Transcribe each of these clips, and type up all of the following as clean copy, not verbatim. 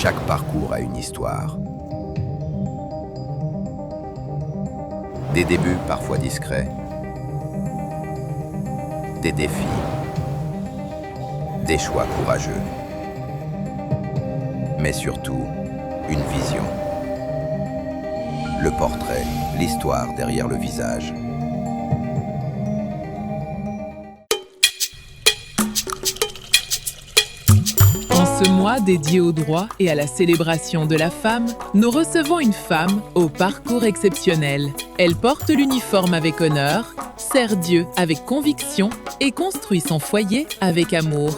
Chaque parcours a une histoire. Des débuts parfois discrets. Des défis. Des choix courageux. Mais surtout, une vision. Le portrait, l'histoire derrière le visage. En ce mois dédié au droit et à la célébration de la femme, nous recevons une femme au parcours exceptionnel. Elle porte l'uniforme avec honneur, sert Dieu avec conviction et construit son foyer avec amour.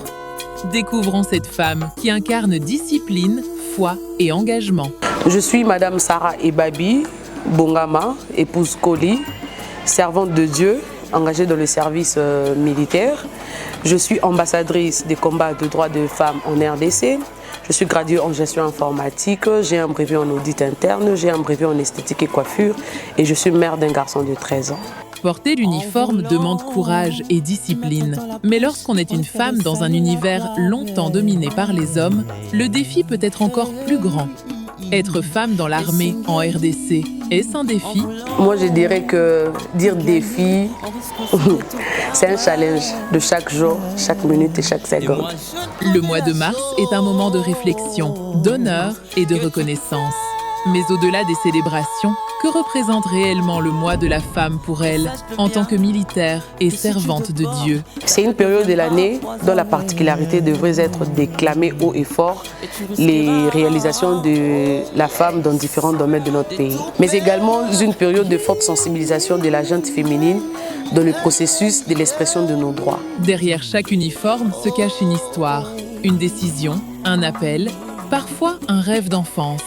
Découvrons cette femme qui incarne discipline, foi et engagement. Je suis Madame Sarah Ebabi Bongama, épouse Koli, servante de Dieu, engagée dans le service militaire. Je suis ambassadrice des combats de droits de femmes en RDC. Je suis graduée en gestion informatique, j'ai un brevet en audit interne, j'ai un brevet en esthétique et coiffure et je suis mère d'un garçon de 13 ans. Porter l'uniforme demande courage et discipline. Mais lorsqu'on est une femme dans un univers longtemps dominé par les hommes, le défi peut être encore plus grand. Être femme dans l'armée en RDC, est-ce un défi? Moi, je dirais que dire défi, c'est un challenge de chaque jour, chaque minute et chaque seconde. Le mois de mars est un moment de réflexion, d'honneur et de reconnaissance. Mais au-delà des célébrations, que représente réellement le mois de la femme pour elle, en tant que militaire et servante de Dieu? C'est une période de l'année dont la particularité devrait être déclamer haut et fort les réalisations de la femme dans différents domaines de notre pays. Mais également une période de forte sensibilisation de la gente féminine dans le processus de l'expression de nos droits. Derrière chaque uniforme se cache une histoire, une décision, un appel, parfois un rêve d'enfance.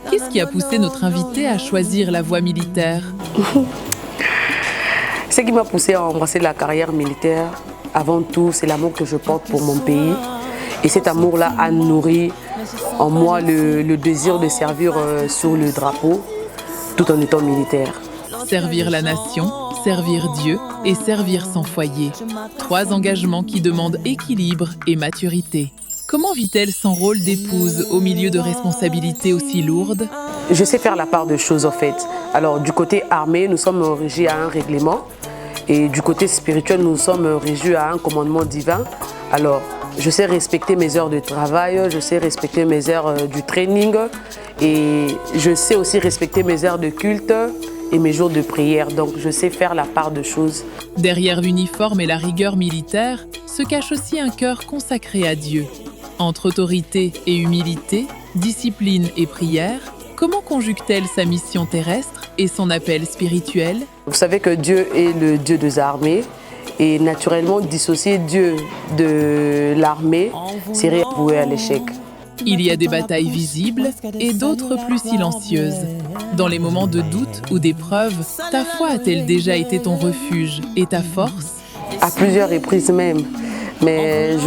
Qu'est-ce qui a poussé notre invitée à choisir la voie militaire? Ce qui m'a poussé à embrasser la carrière militaire, avant tout, c'est l'amour que je porte pour mon pays. Et cet amour-là a nourri en moi le désir de servir sur le drapeau, tout en étant militaire. Servir la nation, servir Dieu et servir son foyer. 3 engagements qui demandent équilibre et maturité. Comment vit-elle son rôle d'épouse au milieu de responsabilités aussi lourdes? Je sais faire la part de choses en fait. Alors du côté armé, nous sommes régis à un règlement et du côté spirituel, nous sommes régis à un commandement divin. Alors je sais respecter mes heures de travail, je sais respecter mes heures du training et je sais aussi respecter mes heures de culte et mes jours de prière. Donc je sais faire la part de choses. Derrière l'uniforme et la rigueur militaire se cache aussi un cœur consacré à Dieu. Entre autorité et humilité, discipline et prière, comment conjugue-t-elle sa mission terrestre et son appel spirituel? Vous savez que Dieu est le Dieu des armées et naturellement dissocier Dieu de l'armée serait voué à l'échec. Il y a des batailles visibles et d'autres plus silencieuses. Dans les moments de doute ou d'épreuve, ta foi a-t-elle déjà été ton refuge et ta force? À plusieurs reprises même, mais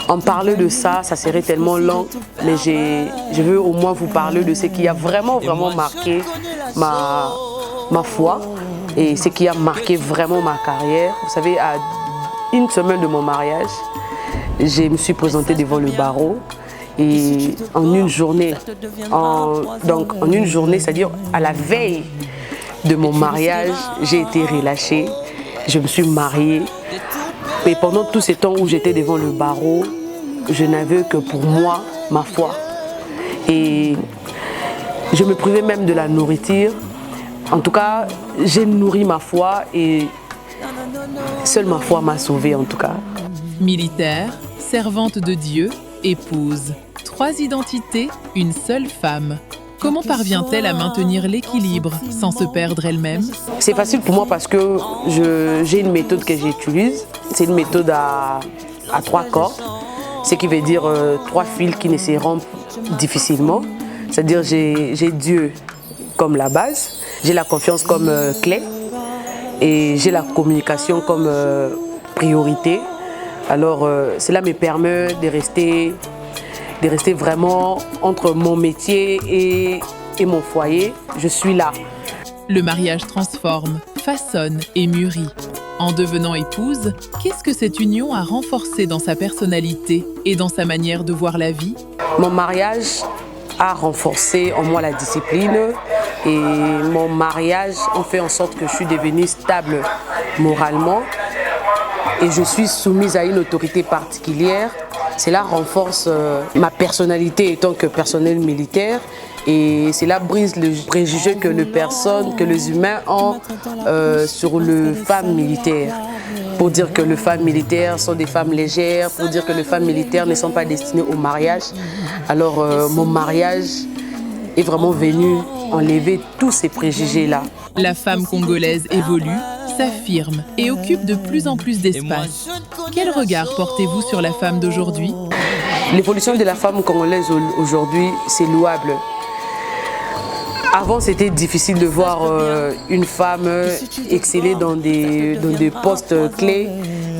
en parler de ça, ça serait tellement long, mais je veux au moins vous parler de ce qui a vraiment marqué ma foi et ce qui a marqué vraiment ma carrière. Vous savez, à une semaine de mon mariage, je me suis présentée devant le barreau et en une journée, c'est-à-dire à la veille de mon mariage, j'ai été relâchée, je me suis mariée. Et pendant tout ce temps où j'étais devant le barreau, je n'avais que pour moi ma foi. Et je me privais même de la nourriture. En tout cas, j'ai nourri ma foi et seule ma foi m'a sauvée en tout cas. Militaire, servante de Dieu, épouse. 3 identités, une seule femme. Comment parvient-elle à maintenir l'équilibre sans se perdre elle-même? C'est facile pour moi parce que j'ai une méthode que j'utilise. C'est une méthode à 3 cordes, ce qui veut dire 3 fils qui ne se rompent difficilement. C'est-à-dire j'ai Dieu comme la base, j'ai la confiance comme clé et j'ai la communication comme priorité. Alors cela me permet de rester vraiment entre mon métier et mon foyer. Je suis là. Le mariage transforme, façonne et mûrit. En devenant épouse, qu'est-ce que cette union a renforcé dans sa personnalité et dans sa manière de voir la vie? Mon mariage a renforcé en moi la discipline et mon mariage a fait en sorte que je suis devenue stable moralement et je suis soumise à une autorité particulière. Cela renforce ma personnalité étant que personnel militaire et cela brise le préjugé que les humains ont sur les femmes militaires. Pour dire que les femmes militaires sont des femmes légères, pour dire que les femmes militaires ne sont pas destinées au mariage. Alors mon mariage est vraiment venu enlever tous ces préjugés-là. La femme congolaise évolue, s'affirme et occupe de plus en plus d'espace. Quel regard portez-vous sur la femme d'aujourd'hui? L'évolution de la femme congolaise aujourd'hui, c'est louable. Avant, c'était difficile de voir une femme exceller dans des postes clés,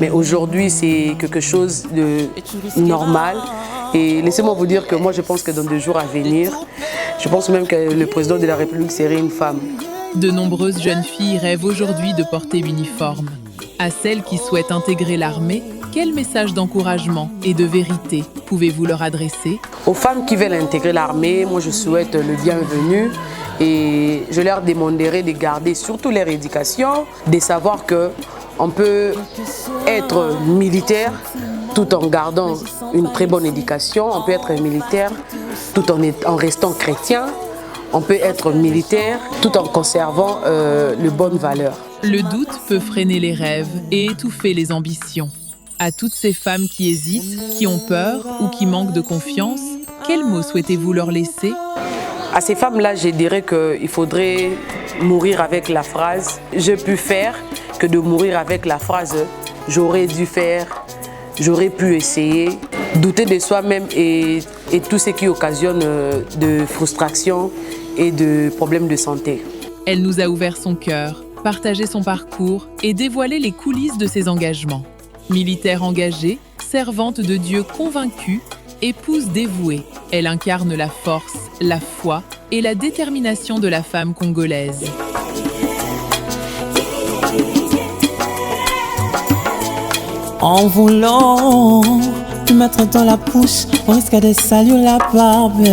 mais aujourd'hui, c'est quelque chose de normal. Et laissez-moi vous dire que moi, je pense que dans 2 jours à venir, je pense même que le président de la République serait une femme. De nombreuses jeunes filles rêvent aujourd'hui de porter l'uniforme. À celles qui souhaitent intégrer l'armée, quel message d'encouragement et de vérité pouvez-vous leur adresser? Aux femmes qui veulent intégrer l'armée, moi je souhaite le bienvenu et je leur demanderai de garder surtout leur éducation, de savoir qu'on peut être militaire tout en gardant une très bonne éducation, on peut être militaire tout en restant chrétien, on peut être militaire tout en conservant les bonnes valeurs. Le doute peut freiner les rêves et étouffer les ambitions. À toutes ces femmes qui hésitent, qui ont peur ou qui manquent de confiance, quels mots souhaitez-vous leur laisser? À ces femmes-là, je dirais qu'il faudrait mourir avec la phrase « j'ai pu faire » que de mourir avec la phrase « j'aurais dû faire », « j'aurais pu essayer ». Douter de soi-même et tout ce qui occasionne de frustration et de problèmes de santé. Elle nous a ouvert son cœur, partagé son parcours et dévoilé les coulisses de ses engagements. Militaire engagée, servante de Dieu convaincue, épouse dévouée, elle incarne la force, la foi et la détermination de la femme congolaise. En voulant te mettre dans la bouche, on risque de salir la barbe.